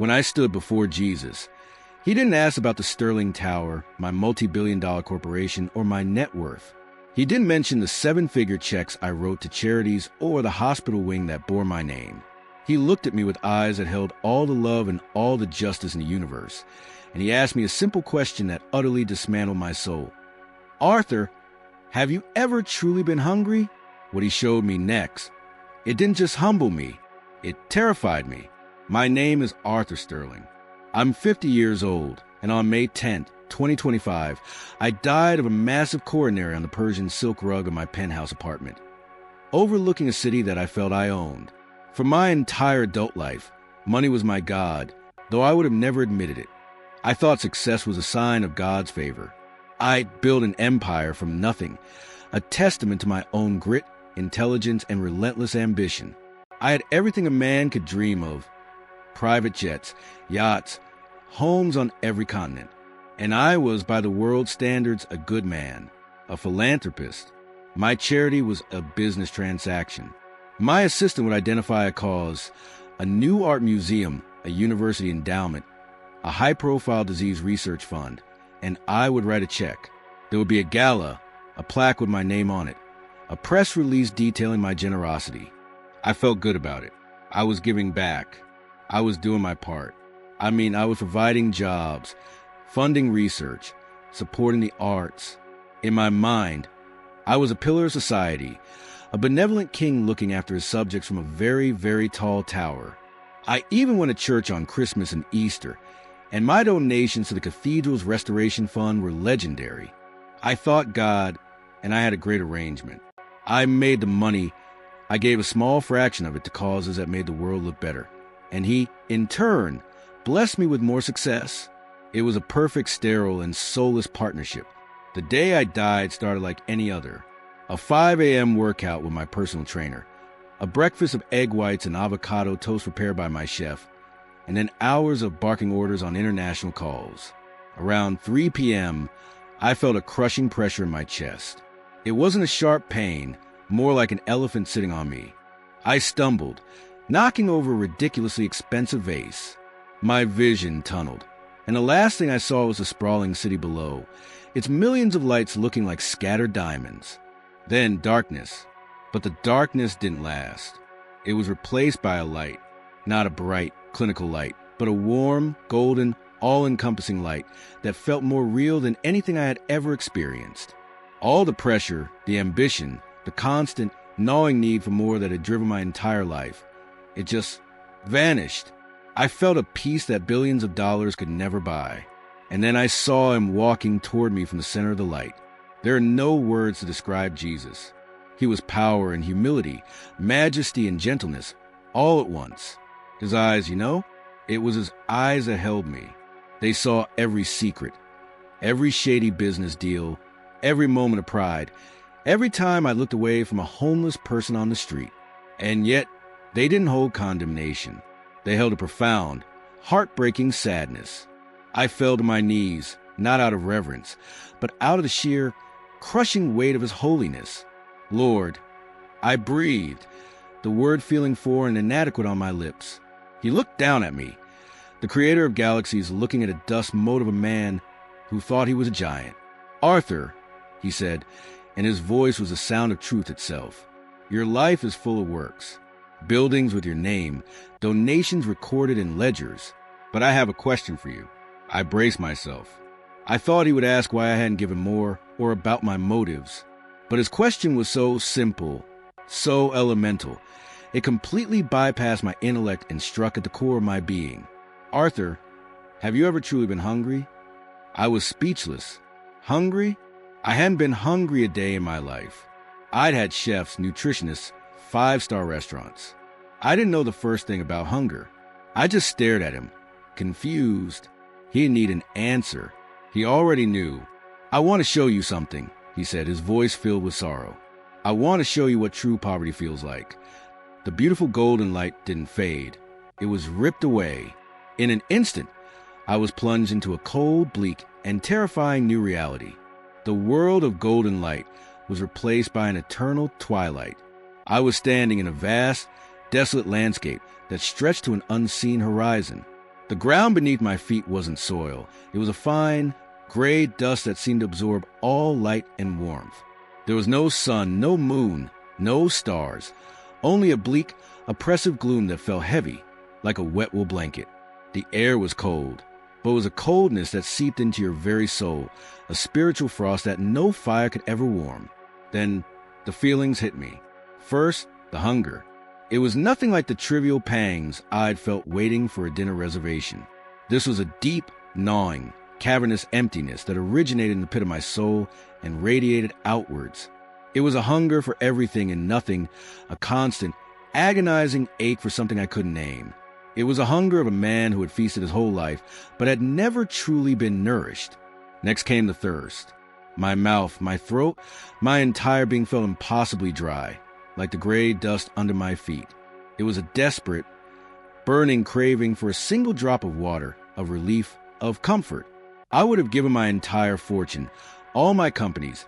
When I stood before Jesus, he didn't ask about the Sterling Tower, my multi-billion-dollar corporation, or my net worth. He didn't mention the 7-figure checks I wrote to charities or the hospital wing that bore my name. He looked at me with eyes that held all the love and all the justice in the universe, and he asked me a simple question that utterly dismantled my soul. Arthur, have you ever truly been hungry? What he showed me next, it didn't just humble me, it terrified me. My name is Arthur Sterling. I'm 50 years old, and on May 10th, 2025, I died of a massive coronary on the Persian silk rug of my penthouse apartment, overlooking a city that I felt I owned. For my entire adult life, money was my god, though I would have never admitted it. I thought success was a sign of God's favor. I built an empire from nothing, a testament to my own grit, intelligence, and relentless ambition. I had everything a man could dream of: private jets, yachts, homes on every continent. And I was, by the world's standards, a good man, a philanthropist. My charity was a business transaction. My assistant would identify a cause: a new art museum, a university endowment, a high-profile disease research fund, and I would write a check. There would be a gala, a plaque with my name on it, a press release detailing my generosity. I felt good about it. I was giving back. I was doing my part. I was providing jobs, funding research, supporting the arts. In my mind, I was a pillar of society, a benevolent king looking after his subjects from a very, very tall tower. I even went to church on Christmas and Easter, and my donations to the cathedral's restoration fund were legendary. I thought God, and I had a great arrangement. I made the money. I gave a small fraction of it to causes that made the world look better. And he, in turn, blessed me with more success. It was a perfect, sterile, and soulless partnership. The day I died started like any other. A 5 a.m. workout with my personal trainer, a breakfast of egg whites and avocado toast prepared by my chef, and then hours of barking orders on international calls. Around 3 p.m., I felt a crushing pressure in my chest. It wasn't a sharp pain, more like an elephant sitting on me. I stumbled, knocking over a ridiculously expensive vase. My vision tunneled, and the last thing I saw was the sprawling city below, its millions of lights looking like scattered diamonds. Then darkness. But the darkness didn't last. It was replaced by a light, not a bright, clinical light, but a warm, golden, all-encompassing light that felt more real than anything I had ever experienced. All the pressure, the ambition, the constant, gnawing need for more that had driven my entire life, it just vanished. I felt a peace that billions of dollars could never buy. And then I saw him walking toward me from the center of the light. There are no words to describe Jesus. He was power and humility, majesty and gentleness, all at once. His eyes, it was his eyes that held me. They saw every secret, every shady business deal, every moment of pride, every time I looked away from a homeless person on the street. And yet, they didn't hold condemnation. They held a profound, heartbreaking sadness. I fell to my knees, not out of reverence, but out of the sheer, crushing weight of his holiness. Lord, I breathed, the word feeling foreign and inadequate on my lips. He looked down at me, the creator of galaxies looking at a dust mote of a man who thought he was a giant. Arthur, he said, and his voice was the sound of truth itself. Your life is full of works, buildings with your name, donations recorded in ledgers. But I have a question for you. I braced myself. I thought he would ask why I hadn't given more or about my motives. But his question was so simple, so elemental. It completely bypassed my intellect and struck at the core of my being. Arthur, have you ever truly been hungry? I was speechless. Hungry? I hadn't been hungry a day in my life. I'd had chefs, nutritionists, 5-star restaurants. I didn't know the first thing about hunger. I just stared at him, confused. He didn't need an answer. He already knew. I want to show you something, he said, his voice filled with sorrow. I want to show you what true poverty feels like. The beautiful golden light didn't fade. It was ripped away. In an instant, I was plunged into a cold, bleak, and terrifying new reality. The world of golden light was replaced by an eternal twilight. I was standing in a vast, desolate landscape that stretched to an unseen horizon. The ground beneath my feet wasn't soil. It was a fine, gray dust that seemed to absorb all light and warmth. There was no sun, no moon, no stars, only a bleak, oppressive gloom that fell heavy, like a wet wool blanket. The air was cold, but it was a coldness that seeped into your very soul, a spiritual frost that no fire could ever warm. Then the feelings hit me. First, the hunger. It was nothing like the trivial pangs I'd felt waiting for a dinner reservation. This was a deep, gnawing, cavernous emptiness that originated in the pit of my soul and radiated outwards. It was a hunger for everything and nothing, a constant, agonizing ache for something I couldn't name. It was a hunger of a man who had feasted his whole life, but had never truly been nourished. Next came the thirst. My mouth, my throat, my entire being felt impossibly dry, like the gray dust under my feet. It was a desperate, burning craving for a single drop of water, of relief, of comfort. I would have given my entire fortune, all my companies,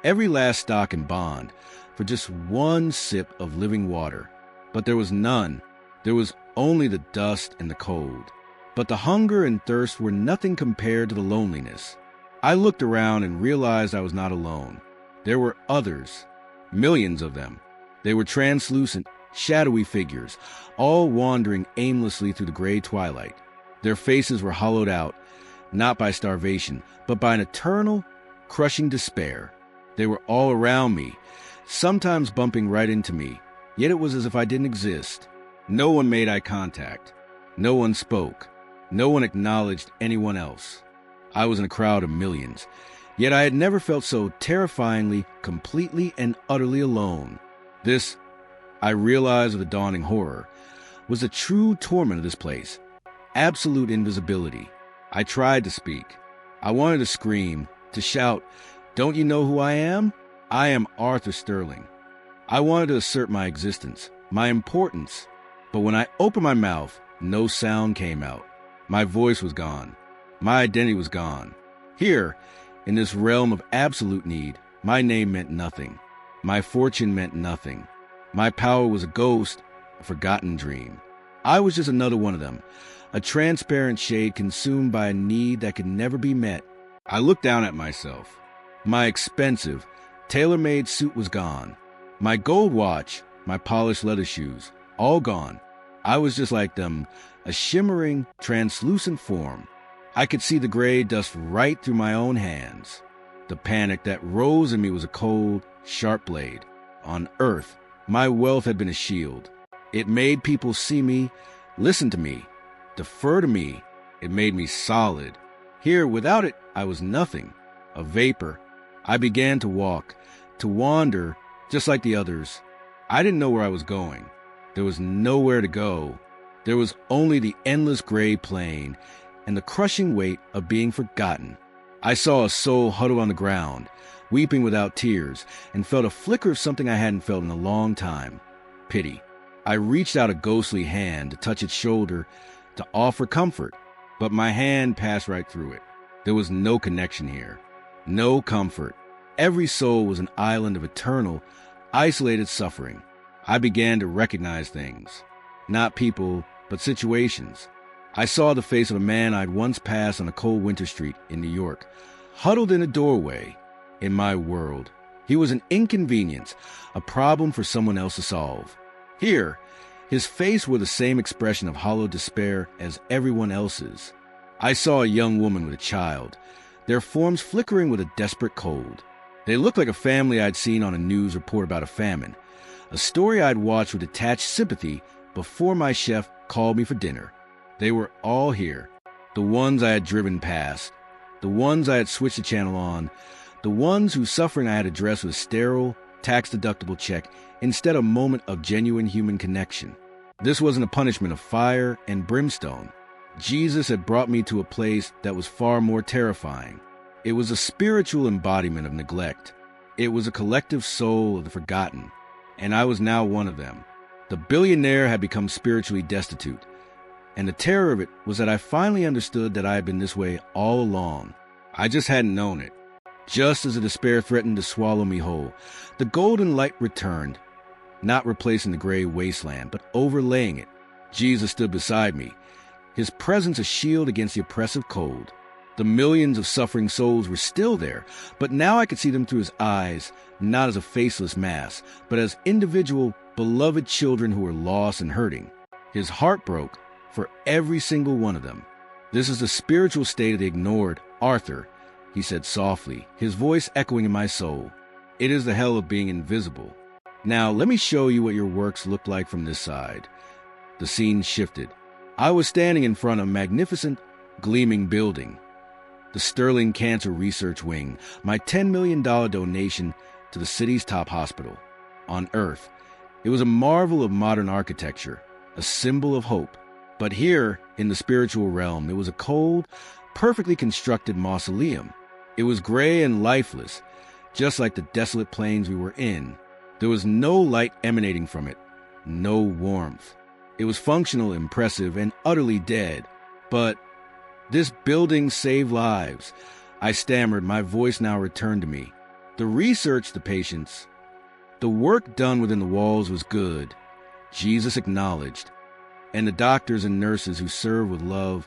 every last stock and bond, for just one sip of living water. But there was none. There was only the dust and the cold. But the hunger and thirst were nothing compared to the loneliness. I looked around and realized I was not alone. There were others, millions of them. They were translucent, shadowy figures, all wandering aimlessly through the gray twilight. Their faces were hollowed out, not by starvation, but by an eternal, crushing despair. They were all around me, sometimes bumping right into me, yet it was as if I didn't exist. No one made eye contact. No one spoke. No one acknowledged anyone else. I was in a crowd of millions, yet I had never felt so terrifyingly, completely, and utterly alone. This, I realized with a dawning horror, was the true torment of this place. Absolute invisibility. I tried to speak. I wanted to scream, to shout, "Don't you know who I am? I am Arthur Sterling." I wanted to assert my existence, my importance. But when I opened my mouth, no sound came out. My voice was gone. My identity was gone. Here, in this realm of absolute need, my name meant nothing. My fortune meant nothing. My power was a ghost, a forgotten dream. I was just another one of them, a transparent shade consumed by a need that could never be met. I looked down at myself. My expensive, tailor-made suit was gone. My gold watch, my polished leather shoes, all gone. I was just like them, a shimmering, translucent form. I could see the gray dust right through my own hands. The panic that rose in me was a cold, sharp blade. On earth, my wealth had been a shield. It made people see me, listen to me, defer to me. It made me solid. Here, without it, I was nothing, a vapor. I began to walk, to wander, just like the others. I didn't know where I was going. There was nowhere to go. There was only the endless gray plain and the crushing weight of being forgotten. I saw a soul huddled on the ground, weeping without tears, and felt a flicker of something I hadn't felt in a long time: pity. I reached out a ghostly hand to touch its shoulder, to offer comfort, but my hand passed right through it. There was no connection here, no comfort. Every soul was an island of eternal, isolated suffering. I began to recognize things, not people, but situations. I saw the face of a man I'd once passed on a cold winter street in New York, huddled in a doorway. In my world, he was an inconvenience, a problem for someone else to solve. Here, his face wore the same expression of hollow despair as everyone else's. I saw a young woman with a child, their forms flickering with a desperate cold. They looked like a family I'd seen on a news report about a famine, a story I'd watched with detached sympathy before my chef called me for dinner. They were all here, the ones I had driven past, the ones I had switched the channel on, the ones whose suffering I had addressed with a sterile, tax-deductible check instead of a moment of genuine human connection. This wasn't a punishment of fire and brimstone. Jesus had brought me to a place that was far more terrifying. It was a spiritual embodiment of neglect. It was a collective soul of the forgotten, and I was now one of them. The billionaire had become spiritually destitute, and the terror of it was that I finally understood that I had been this way all along. I just hadn't known it. Just as the despair threatened to swallow me whole, the golden light returned, not replacing the gray wasteland, but overlaying it. Jesus stood beside me, his presence a shield against the oppressive cold. The millions of suffering souls were still there, but now I could see them through his eyes, not as a faceless mass, but as individual, beloved children who were lost and hurting. His heart broke for every single one of them. "This is the spiritual state of the ignored, Arthur," he said softly, his voice echoing in my soul. "It is the hell of being invisible. Now, let me show you what your works look like from this side." The scene shifted. I was standing in front of a magnificent, gleaming building. The Sterling Cancer Research Wing, my $10 million donation to the city's top hospital. On Earth, it was a marvel of modern architecture, a symbol of hope. But here, in the spiritual realm, it was a cold, perfectly constructed mausoleum. It was gray and lifeless, just like the desolate plains we were in. There was no light emanating from it, no warmth. It was functional, impressive, and utterly dead. But this building saved lives. I stammered, my voice now returned to me. The research, the patients, the work done within the walls was good, Jesus acknowledged. And the doctors and nurses who serve with love,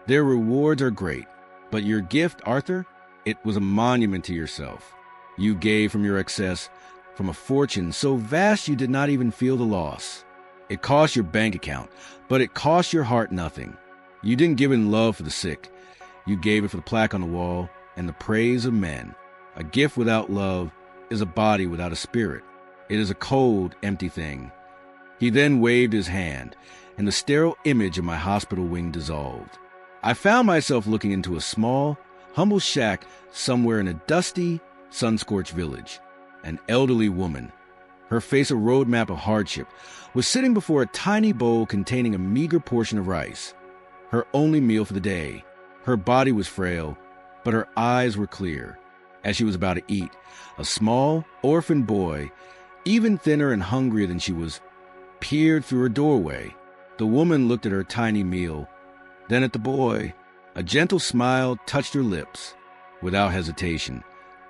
their rewards are great. But your gift, Arthur, it was a monument to yourself. You gave from your excess, from a fortune so vast you did not even feel the loss. It cost your bank account, but it cost your heart nothing. You didn't give in love for the sick. You gave it for the plaque on the wall and the praise of men. A gift without love is a body without a spirit. It is a cold, empty thing. He then waved his hand, and the sterile image of my hospital wing dissolved. I found myself looking into a small, humble shack somewhere in a dusty, sun-scorched village. An elderly woman, her face a roadmap of hardship, was sitting before a tiny bowl containing a meager portion of rice, her only meal for the day. Her body was frail, but her eyes were clear. As she was about to eat, a small, orphan boy, even thinner and hungrier than she was, peered through her doorway. The woman looked at her tiny meal, then at the boy. A gentle smile touched her lips. Without hesitation,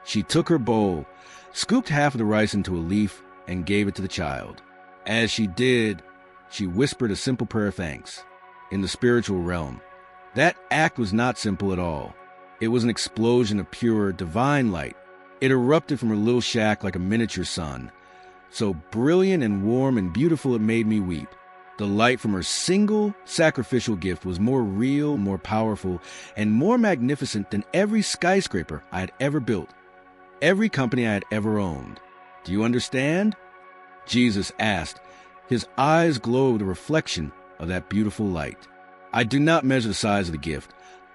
she took her bowl, scooped half of the rice into a leaf, and gave it to the child. As she did, she whispered a simple prayer of thanks. In the spiritual realm, that act was not simple at all. It was an explosion of pure, divine light. It erupted from her little shack like a miniature sun, so brilliant and warm and beautiful it made me weep. The light from her single, sacrificial gift was more real, more powerful, and more magnificent than every skyscraper I had ever built, every company I had ever owned. Do you understand? Jesus asked, his eyes glowed with a reflection of that beautiful light. I do not measure the size of the gift.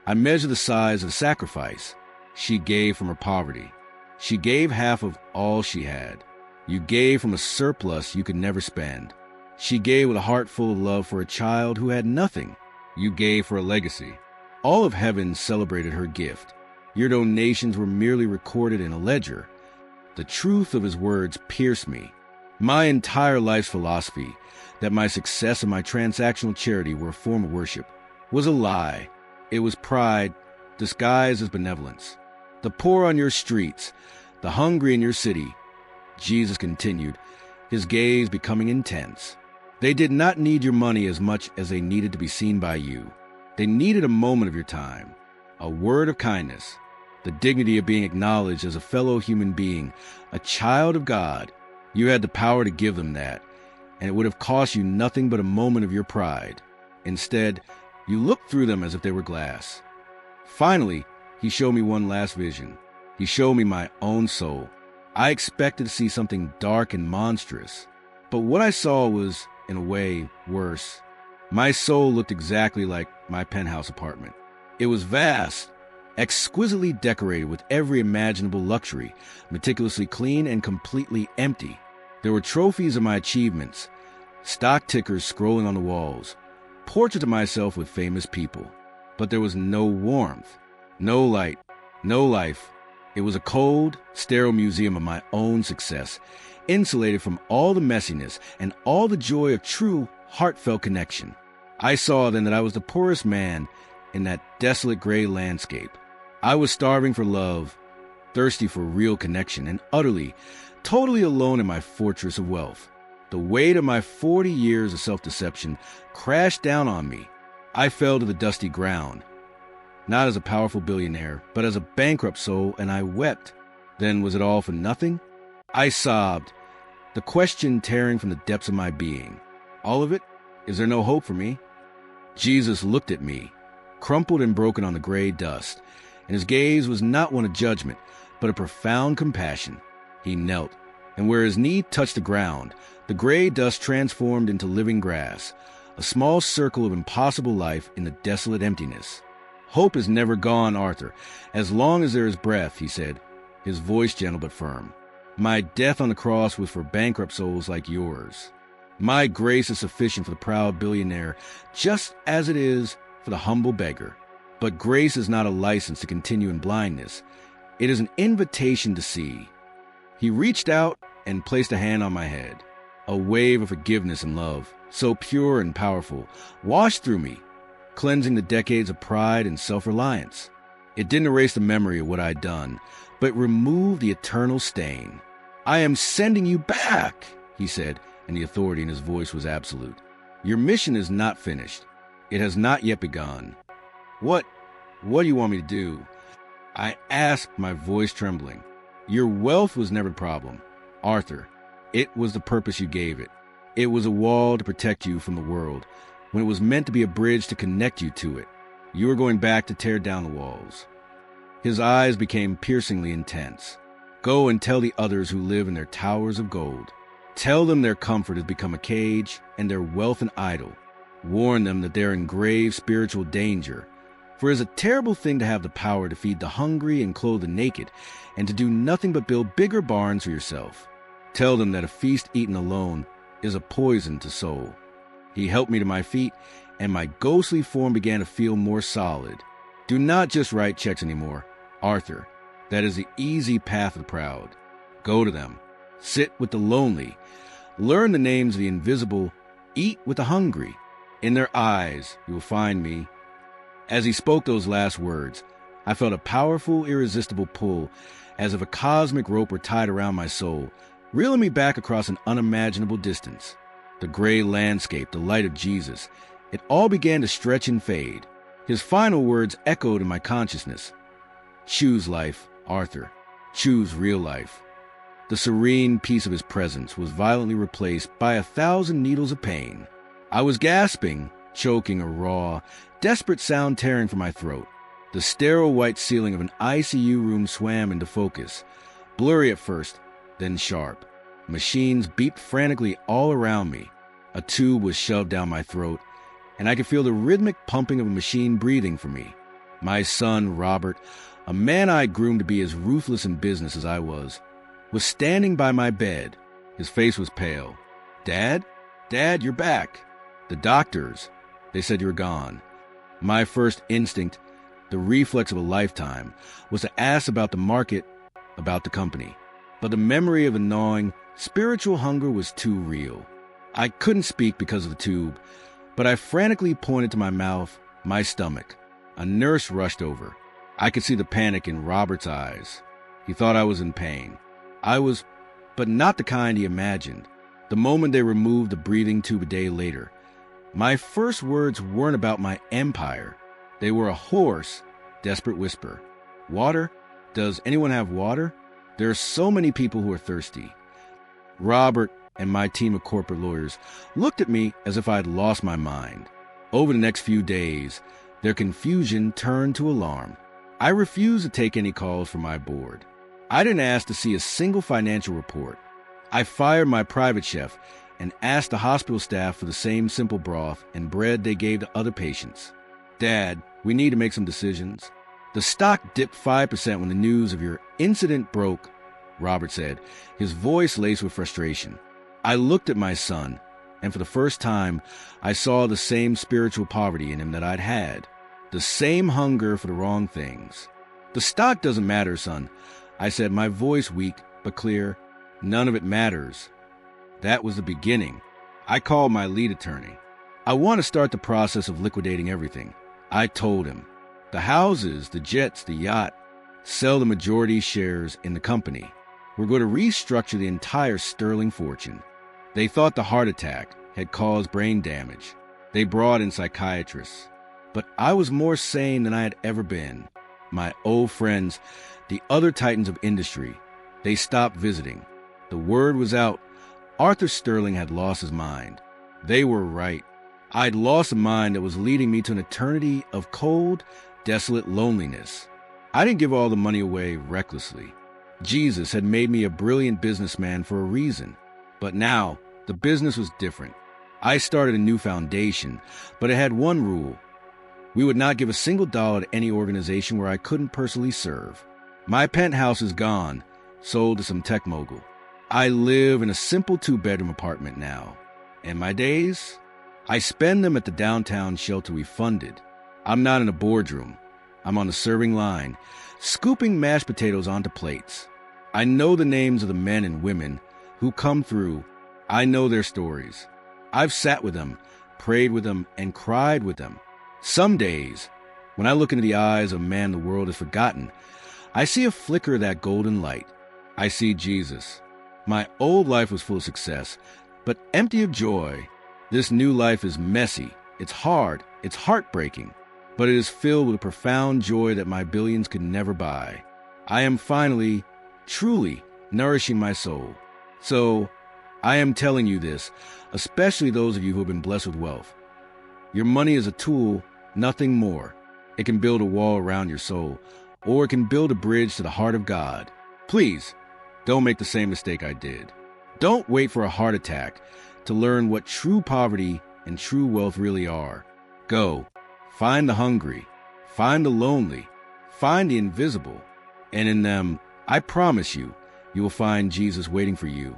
I measure the size of the sacrifice. She gave from her poverty. She gave half of all she had. You gave from a surplus you could never spend. She gave with a heart full of love for a child who had nothing. You gave for a legacy. All of heaven celebrated her gift. Your donations were merely recorded in a ledger. The truth of his words pierced me. My entire life's philosophy, that my success and my transactional charity were a form of worship, was a lie. It was pride disguised as benevolence. The poor on your streets, the hungry in your city, Jesus continued, his gaze becoming intense. They did not need your money as much as they needed to be seen by you. They needed a moment of your time, a word of kindness, the dignity of being acknowledged as a fellow human being, a child of God. You had the power to give them that, and it would have cost you nothing but a moment of your pride. Instead, you looked through them as if they were glass. Finally, he showed me one last vision. He showed me my own soul. I expected to see something dark and monstrous, but what I saw was, in a way, worse. My soul looked exactly like my penthouse apartment. It was vast, exquisitely decorated with every imaginable luxury, meticulously clean and completely empty. There were trophies of my achievements, stock tickers scrolling on the walls, portraits of myself with famous people. But there was no warmth, no light, no life. It was a cold, sterile museum of my own success, insulated from all the messiness and all the joy of true, heartfelt connection. I saw then that I was the poorest man in that desolate gray landscape. I was starving for love, thirsty for real connection, and utterly, totally alone in my fortress of wealth. The weight of my 40 years of self-deception crashed down on me. I fell to the dusty ground, not as a powerful billionaire, but as a bankrupt soul, and I wept. Then was it all for nothing? I sobbed, the question tearing from the depths of my being. All of it? Is there no hope for me? Jesus looked at me, crumpled and broken on the gray dust, and his gaze was not one of judgment, but of profound compassion. He knelt, and where his knee touched the ground, the gray dust transformed into living grass, a small circle of impossible life in the desolate emptiness. Hope is never gone, Arthur, as long as there is breath, he said, his voice gentle but firm. My death on the cross was for bankrupt souls like yours. My grace is sufficient for the proud billionaire, just as it is for the humble beggar. But grace is not a license to continue in blindness. It is an invitation to see. He reached out and placed a hand on my head. A wave of forgiveness and love, so pure and powerful, washed through me, cleansing the decades of pride and self-reliance. It didn't erase the memory of what I'd done, but removed the eternal stain. I am sending you back, he said, and the authority in his voice was absolute. Your mission is not finished. It has not yet begun. What do you want me to do? I asked, my voice trembling. Your wealth was never the problem, Arthur. It was the purpose you gave it. It was a wall to protect you from the world, when it was meant to be a bridge to connect you to it. You were going back to tear down the walls. His eyes became piercingly intense. Go and tell the others who live in their towers of gold. Tell them their comfort has become a cage and their wealth an idol. Warn them that they're in grave spiritual danger. For it is a terrible thing to have the power to feed the hungry and clothe the naked, and to do nothing but build bigger barns for yourself. Tell them that a feast eaten alone is a poison to soul. He helped me to my feet, and my ghostly form began to feel more solid. Do not just write checks anymore, Arthur. That is the easy path of the proud. Go to them. Sit with the lonely. Learn the names of the invisible. Eat with the hungry. In their eyes, you will find me. As he spoke those last words, I felt a powerful, irresistible pull, as if a cosmic rope were tied around my soul, reeling me back across an unimaginable distance. The gray landscape, the light of Jesus, it all began to stretch and fade. His final words echoed in my consciousness. Choose life, Arthur. Choose real life. The serene peace of his presence was violently replaced by 1,000 needles of pain. I was gasping, choking, a raw, desperate sound tearing from my throat. The sterile white ceiling of an ICU room swam into focus, blurry at first, then sharp. Machines beeped frantically all around me. A tube was shoved down my throat, and I could feel the rhythmic pumping of a machine breathing for me. My son, Robert, a man I'd groomed to be as ruthless in business as I was standing by my bed. His face was pale. Dad? Dad, you're back. The doctors, they said you were gone. My first instinct, the reflex of a lifetime, was to ask about the market, about the company. But the memory of a gnawing, spiritual hunger was too real. I couldn't speak because of the tube, but I frantically pointed to my mouth, my stomach. A nurse rushed over. I could see the panic in Robert's eyes. He thought I was in pain. I was, but not the kind he imagined. The moment they removed the breathing tube a day later, my first words weren't about my empire. They were a hoarse, desperate whisper. Water? Does anyone have water? There are so many people who are thirsty. Robert and my team of corporate lawyers looked at me as if I had lost my mind. Over the next few days, their confusion turned to alarm. I refused to take any calls from my board. I didn't ask to see a single financial report. I fired my private chef and asked the hospital staff for the same simple broth and bread they gave to other patients. Dad, we need to make some decisions. The stock dipped 5% when the news of your incident broke, Robert said, his voice laced with frustration. I looked at my son, and for the first time, I saw the same spiritual poverty in him that I'd had, the same hunger for the wrong things. The stock doesn't matter, son, I said, my voice weak but clear. None of it matters. That was the beginning. I called my lead attorney. I want to start the process of liquidating everything. I told him. The houses, the jets, the yacht. Sell the majority shares in the company. We're going to restructure the entire sterling fortune. They thought the heart attack had caused brain damage. They brought in psychiatrists. but I was more sane than I had ever been. My old friends, the other titans of industry, they stopped visiting. The word was out. Arthur Sterling had lost his mind. They were right. I'd lost a mind that was leading me to an eternity of cold, desolate loneliness. I didn't give all the money away recklessly. Jesus had made me a brilliant businessman for a reason. But now, the business was different. I started a new foundation, but it had one rule. We would not give a single dollar to any organization where I couldn't personally serve. My penthouse is gone, sold to some tech mogul. I live in a simple 2-bedroom apartment now. And my days? I spend them at the downtown shelter we funded. I'm not in a boardroom. I'm on the serving line, scooping mashed potatoes onto plates. I know the names of the men and women who come through. I know their stories. I've sat with them, prayed with them, and cried with them. Some days, when I look into the eyes of a man the world has forgotten, I see a flicker of that golden light. I see Jesus. My old life was full of success, but empty of joy. This new life is messy, it's hard, it's heartbreaking, but it is filled with a profound joy that my billions could never buy. I am finally, truly nourishing my soul. So, I am telling you this, especially those of you who have been blessed with wealth. Your money is a tool, nothing more. It can build a wall around your soul, or it can build a bridge to the heart of God. Please, don't make the same mistake I did. Don't wait for a heart attack to learn what true poverty and true wealth really are. Go, find the hungry, find the lonely, find the invisible, and in them, I promise you, you will find Jesus waiting for you.